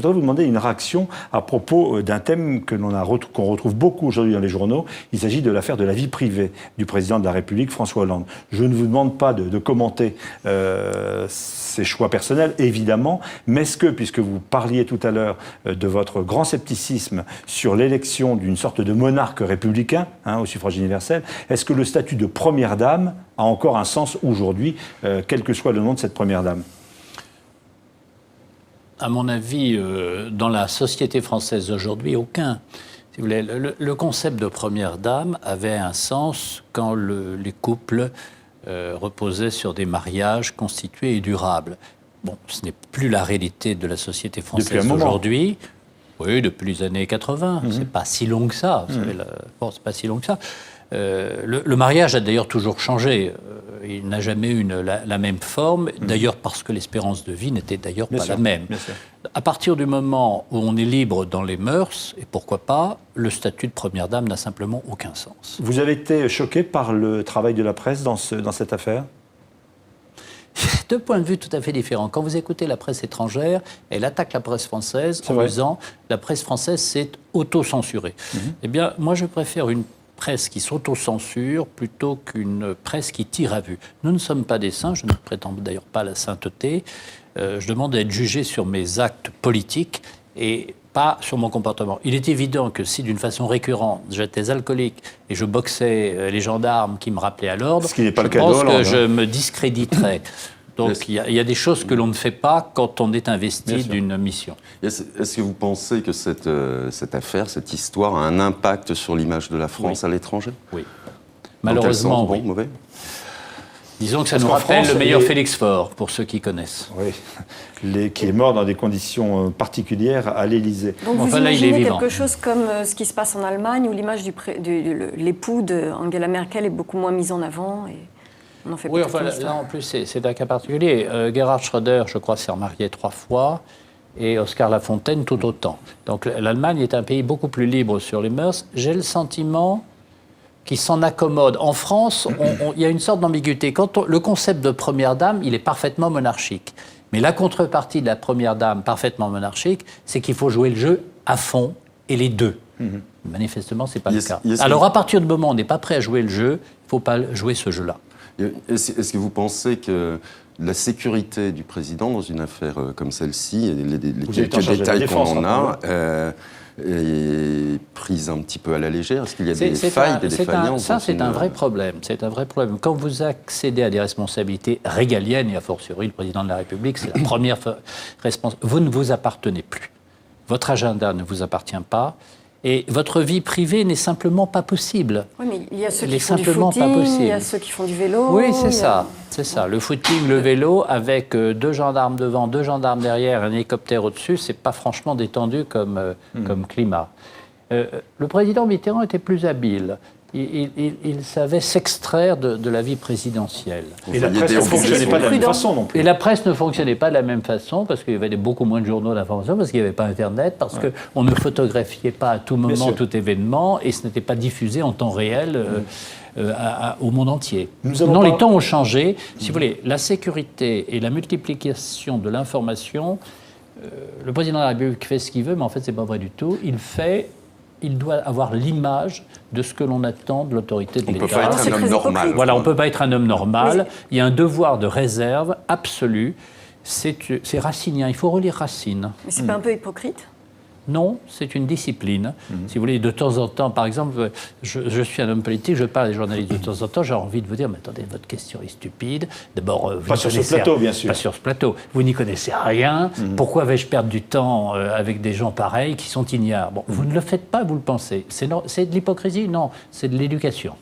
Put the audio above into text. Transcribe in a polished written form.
voudrais vous demander une réaction à propos d'un thème qu'on retrouve beaucoup aujourd'hui dans les journaux. Il s'agit de l'affaire de la vie privée du président de la République, François Hollande. Je ne vous demande pas de commenter ses choix personnels, évidemment, mais est-ce que, puisque vous parliez tout à l'heure de votre grand scepticisme sur l'élection d'une sorte de monarque républicain au suffrage universel, est-ce que le statut de première dame a encore un sens aujourd'hui, quel que soit le nom de cette première dame ? À mon avis, dans la société française d'aujourd'hui, aucun. Si vous voulez, le concept de première dame avait un sens quand les couples reposaient sur des mariages constitués et durables. Bon, ce n'est plus la réalité de la société française aujourd'hui. Oui, depuis les années 80. C'est pas si long que ça. Vous savez, c'est pas si long que ça. Le mariage a d'ailleurs toujours changé. Il n'a jamais eu la même forme, d'ailleurs parce que l'espérance de vie n'était d'ailleurs pas la même. À partir du moment où on est libre dans les mœurs, et pourquoi pas, le statut de première dame n'a simplement aucun sens. Vous avez été choqué par le travail de la presse dans cette affaire ? Deux points de vue tout à fait différents. Quand vous écoutez la presse étrangère, elle attaque la presse française en disant « la presse française s'est auto-censurée ». Eh bien, moi je préfère une presse qui s'auto-censure plutôt qu'une presse qui tire à vue. Nous ne sommes pas des saints, je ne prétends d'ailleurs pas à la sainteté. Je demande à être jugé sur mes actes politiques et pas sur mon comportement. Il est évident que si d'une façon récurrente j'étais alcoolique et je boxais les gendarmes qui me rappelaient à l'ordre, je pense que je me discréditerais. Donc il y a des choses que l'on ne fait pas quand on est investi d'une mission. Est-ce que vous pensez que cette affaire, cette histoire a un impact sur l'image de la France à l'étranger ? Oui. Malheureusement, bon, mauvais ? Disons que ça nous rappelle le meilleur Félix Faure, pour ceux qui connaissent. Oui, qui est mort dans des conditions particulières à l'Élysée. Donc vous imaginez quelque chose comme ce qui se passe en Allemagne, où l'image de l'époux d'Angela Merkel est beaucoup moins mise en avant et... Oui, enfin, là en plus, c'est un cas particulier. Gerhard Schröder, je crois, s'est remarié 3 fois, et Oscar Lafontaine tout autant. Donc l'Allemagne est un pays beaucoup plus libre sur les mœurs. J'ai le sentiment qu'il s'en accommode. En France, il y a une sorte d'ambiguïté. Le concept de première dame, il est parfaitement monarchique. Mais la contrepartie de la première dame parfaitement monarchique, c'est qu'il faut jouer le jeu à fond, et les deux. Manifestement, ce n'est pas le cas. Alors à partir du moment où on n'est pas prêt à jouer le jeu, il ne faut pas jouer ce jeu-là. Est-ce que vous pensez que la sécurité du président dans une affaire comme celle-ci, et les quelques détails qu'on en a, est prise un petit peu à la légère? Est-ce qu'il y a des failles, des défaillances? Ça, c'est un vrai problème. C'est un vrai problème. Quand vous accédez à des responsabilités régaliennes, et a fortiori le président de la République, c'est la première responsabilité, vous ne vous appartenez plus. Votre agenda ne vous appartient pas. Et votre vie privée n'est simplement pas possible. Oui, mais il y a ceux qui font du footing, il y a ceux qui font du vélo. Oui, c'est ça. C'est ça. Le footing, le vélo, avec 2 gendarmes devant, 2 gendarmes derrière, un hélicoptère au-dessus, c'est pas franchement détendu comme climat. Le président Mitterrand était plus habile. Il savait s'extraire de la vie présidentielle. Et la presse ne fonctionnait pas de la même façon non plus. Et la presse ne fonctionnait pas de la même façon parce qu'il y avait beaucoup moins de journaux d'information, parce qu'il n'y avait pas Internet, parce qu'on ne photographiait pas à tout moment tout événement et ce n'était pas diffusé en temps réel au monde entier. Non, les temps ont changé. Si vous voulez, la sécurité et la multiplication de l'information, le président de la République fait ce qu'il veut, mais en fait, ce n'est pas vrai du tout. Il doit avoir l'image de ce que l'on attend de l'autorité de l'État. On ne peut pas être un homme normal. Voilà, on ne peut pas être un homme normal. Il y a un devoir de réserve absolu. C'est racinien. Il faut relire Racine. Mais c'est pas un peu hypocrite ? Non, c'est une discipline. Si vous voulez, de temps en temps, par exemple, je suis un homme politique, je parle à des journalistes de temps en temps, j'ai envie de vous dire, mais attendez, votre question est stupide. D'abord, pas sur ce plateau, bien sûr. Pas sur ce plateau. Vous n'y connaissez rien. Pourquoi vais-je perdre du temps avec des gens pareils qui sont ignares? Bon, vous ne le faites pas, vous le pensez. C'est de l'hypocrisie? Non, c'est de l'éducation.